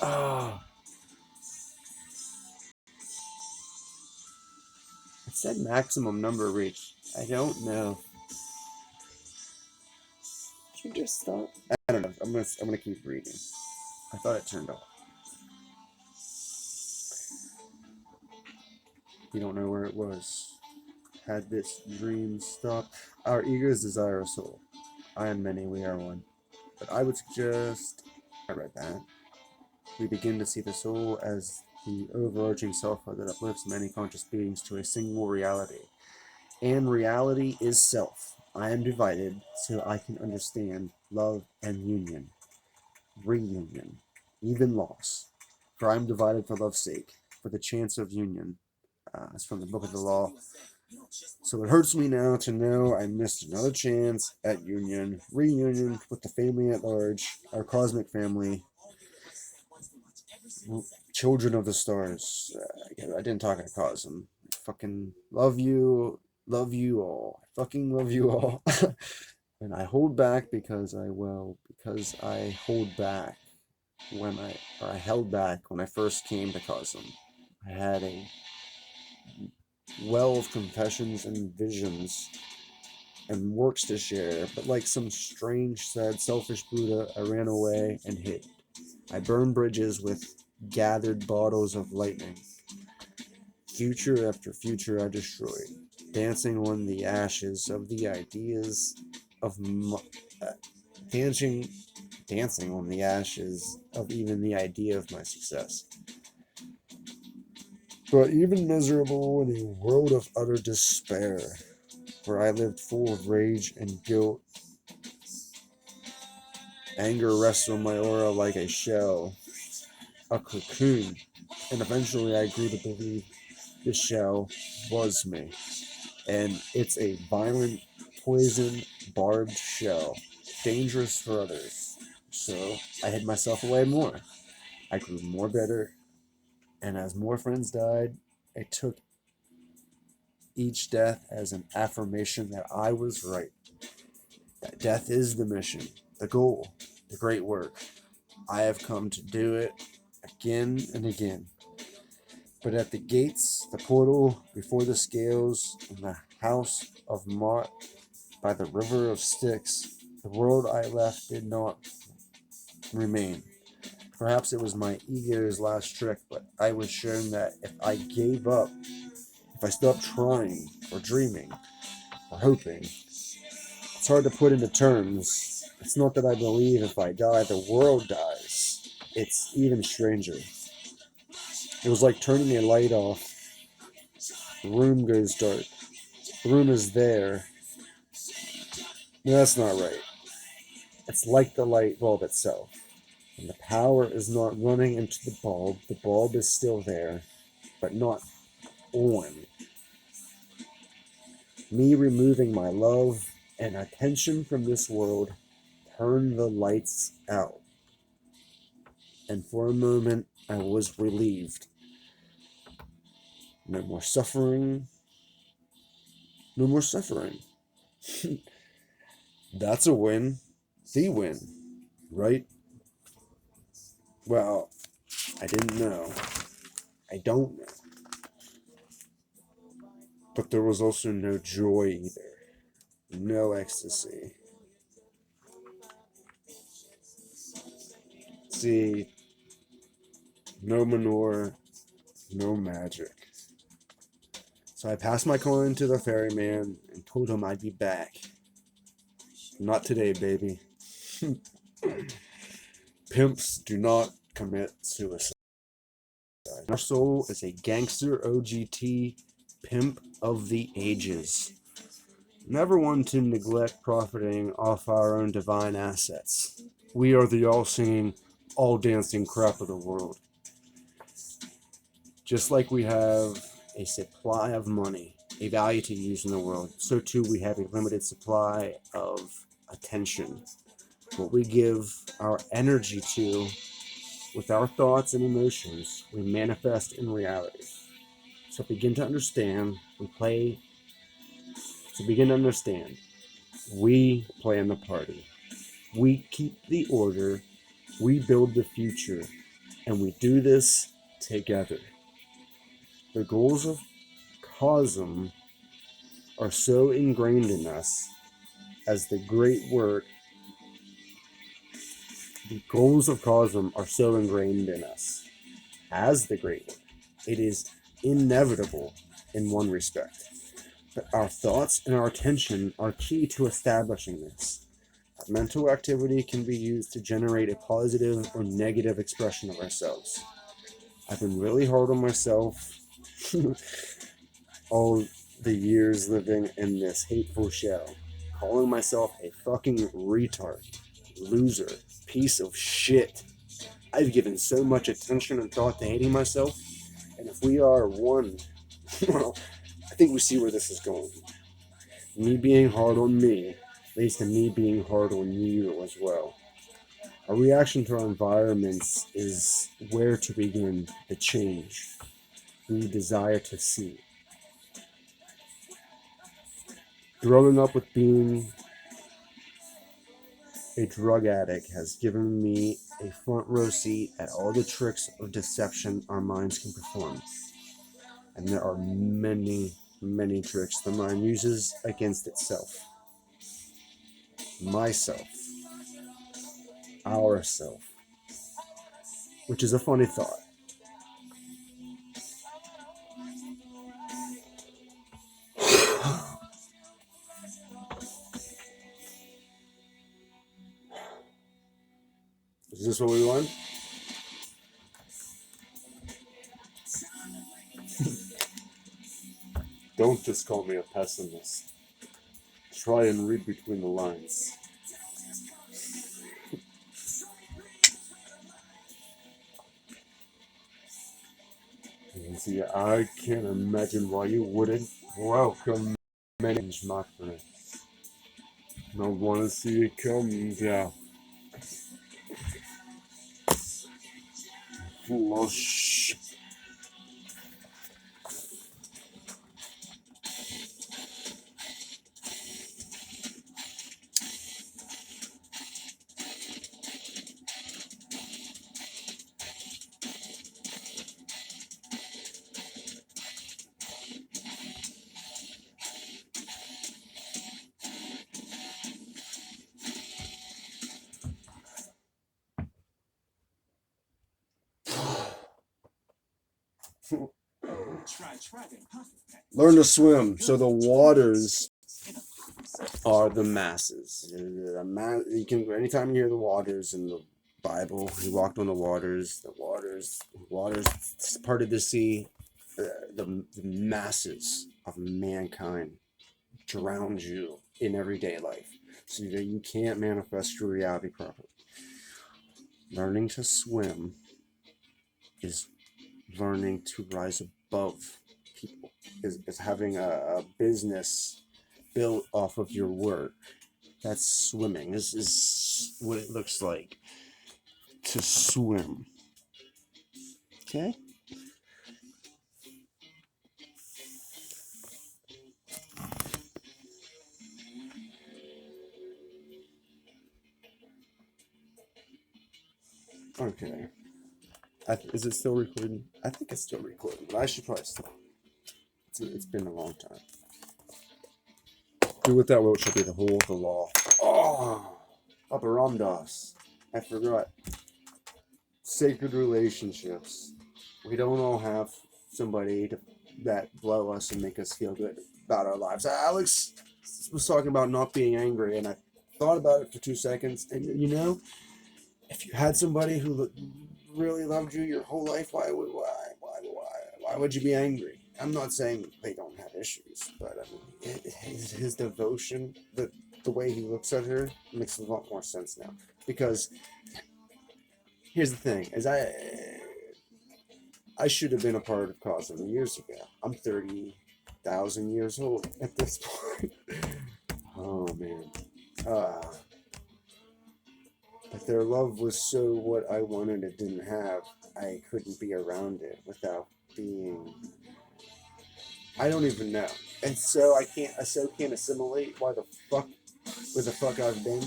Oh, it said maximum number reached. I don't know. Did you just stop? I don't know. I'm gonna keep reading. I thought it turned off. You don't know where it was. Had this dream stopped? Our egos desire a soul. I am many, we are one. But I would suggest. I read that. We begin to see the soul as the overarching self that uplifts many conscious beings to a single reality. And reality is self. I am divided so I can understand love and union, reunion, even loss. For I am divided for love's sake, for the chance of union. It's from the Book of the Law. So it hurts me now to know I missed another chance at union, reunion with the family at large, our cosmic family, children of the stars. I didn't talk at Cosm. Fucking love you all. I fucking love you all. And I hold back because I hold back I held back when I first came to Cosm. I had a well of confessions and visions and works to share, but like some strange, sad, selfish Buddha, I ran away and hid. I burned bridges with gathered bottles of lightning. Future after future I destroyed, dancing on the ashes of the ideas of dancing, dancing on the ashes of even the idea of my success. But even miserable in a world of utter despair, where I lived full of rage and guilt, anger rests on my aura like a shell, a cocoon, and eventually I grew to believe this shell was me. And it's a violent, poison, barbed shell, dangerous for others. So I hid myself away more. I grew more bitter, and as more friends died, I took each death as an affirmation that I was right. That death is the mission, the goal, the great work. I have come to do it again and again. But at the gates, the portal, before the scales, in the house of Mott, by the river of Styx, the world I left did not remain. Perhaps it was my ego's last trick, but I was shown that if I gave up, if I stopped trying, or dreaming, or hoping, it's hard to put into terms. It's not that I believe if I die, the world dies. It's even stranger. It was like turning a light off. The room goes dark. The room is there. No, that's not right. It's like the light bulb itself. And the power is not running into the bulb. The bulb is still there, but not on. Me removing my love and attention from this world turned the lights out. And for a moment, I was relieved. No more suffering. No more suffering. That's a win. The win, right? Well, I didn't know. I don't know. But there was also no joy either. No ecstasy. See, no manure, no magic. So I passed my coin to the ferryman and told him I'd be back. Not today, baby. Pimps do not commit suicide. Our soul is a gangster OGT pimp of the ages. Never one to neglect profiting off our own divine assets. We are the all-singing, all-dancing crap of the world. Just like we have a supply of money, a value to use in the world, so too we have a limited supply of attention. What we give our energy to with our thoughts and emotions, we manifest in reality. So begin to understand, we play in the party. We keep the order, we build the future, And we do this together. The goals of Cosm are so ingrained in us as the great work. The goals of Cosm are so ingrained in us as the great work. It is inevitable in one respect. But our thoughts and our attention are key to establishing this. Our mental activity can be used to generate a positive or negative expression of ourselves. I've been really hard on myself all the years living in this hateful shell, calling myself a fucking retard, loser, piece of shit. I've given so much attention and thought to hating myself, and if we are one, well, I think we see where this is going. Me being hard on me leads to me being hard on you as well. Our reaction to our environments is where to begin the change we desire to see. Growing up with being a drug addict has given me a front row seat at all the tricks of deception our minds can perform. And there are many, many tricks the mind uses against itself. Myself. Ourself. Which is a funny thought. Is this what we want? Don't just call me a pessimist. Try and read between the lines. And see, I can't imagine why you wouldn't welcome many, my friend. I want to see it come down. Flush. Learn to swim. So the waters are the masses. You can anytime you hear the waters in the Bible, he walked on the waters. The waters parted the sea. The masses of mankind drowned you in everyday life, so that you can't manifest your reality properly. Learning to swim is learning to rise above people. Is having a business built off of your work. That's swimming. This is what it looks like to swim. Okay? Okay. Is it still recording? I think it's still recording, but I should probably stop. It's been a long time. Do with that what shall be the whole of the law. Oh! Papa Ramdas. I forgot. Sacred relationships. We don't all have somebody that blow us and make us feel good about our lives. Alex was talking about not being angry, and I thought about it for 2 seconds. And you know, if you had somebody who really loved you your whole life, why would you be angry? I'm not saying they don't have issues, but I mean, his devotion, the way he looks at her, makes a lot more sense now. Because here's the thing: is I should have been a part of Cosm years ago. I'm 30,000 years old at this point. Oh man. But their love was so what I wanted and didn't have. I couldn't be around it without being. I don't even know, and so I can't assimilate where the fuck I've been.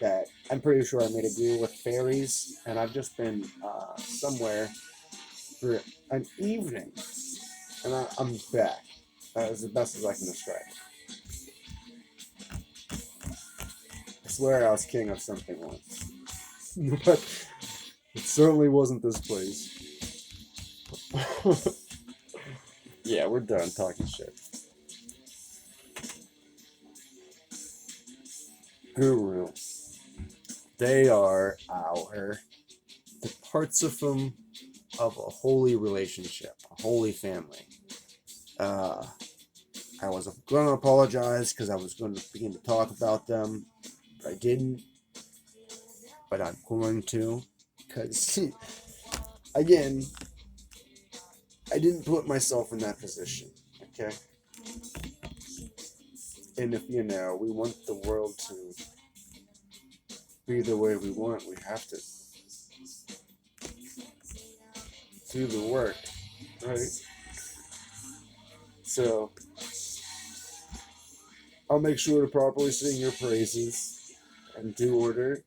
That I'm pretty sure I made a deal with fairies, and I've just been somewhere for an evening, and I'm back. That was the best as I can describe it. I swear I was king of something once, but it certainly wasn't this place. Yeah, we're done talking shit. Guru. They are the parts of them of a holy relationship, a holy family. I was going to apologize because I was going to begin to talk about them, but I didn't. But I'm going to because, again, I didn't put myself in that position. Okay, and if we want the world to be the way we want, we have to do the work, right? So I'll make sure to properly sing your praises and do order,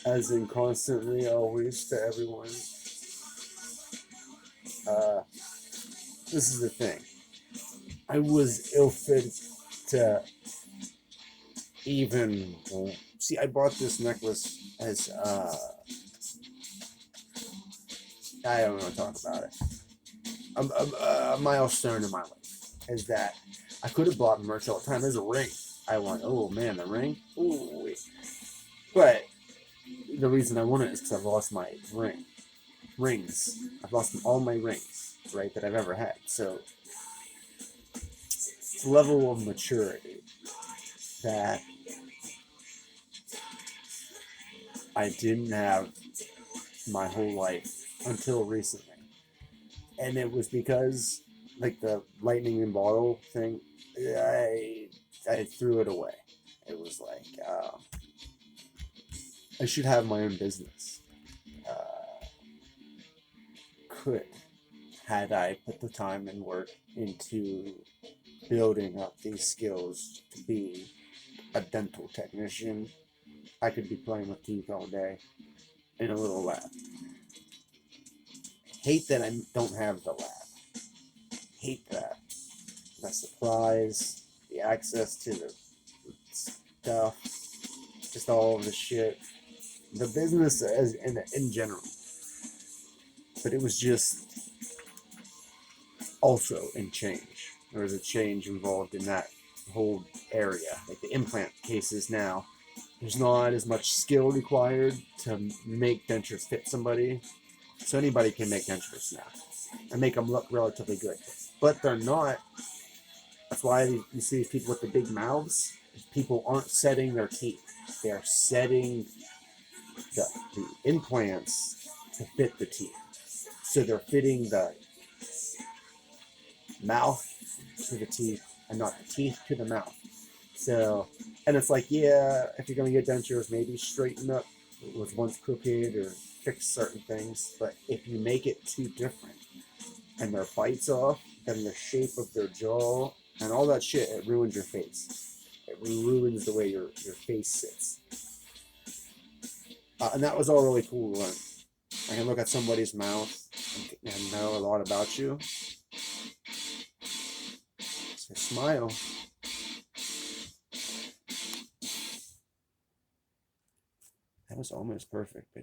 as in constantly, always, to everyone. This is the thing. I was ill-fitted to even see. I bought this necklace as I don't want to talk about it. A milestone in my life is that I could have bought merch all the time. There's a ring. I want. Oh man, the ring. Ooh, but the reason I want it is because I've lost my rings. I've lost all my rings, right, that I've ever had. So it's a level of maturity that I didn't have my whole life until recently. And it was because, like, the lightning in bottle thing, I threw it away. It was like, I should have my own business. Could, had I put the time and work into building up these skills to be a dental technician, I could be playing with teeth all day in a little lab. Hate that I don't have the lab. Hate that. The supplies, the access to the stuff, just all of the shit. The business as in general. But it was just also in change. There was a change involved in that whole area. Like the implant cases now, there's not as much skill required to make dentures fit somebody. So anybody can make dentures now and make them look relatively good. But they're not. That's why you see these people with the big mouths. People aren't setting their teeth. They're setting the implants to fit the teeth. So they're fitting the mouth to the teeth and not the teeth to the mouth. So, and it's like, yeah, if you're going to get dentures, maybe straighten up what was once crooked or fix certain things. But if you make it too different and their bites off, then the shape of their jaw and all that shit, it ruins your face. It ruins the way your face sits. And that was all really cool to learn. I can look at somebody's mouth and know a lot about you. So smile. That was almost perfect.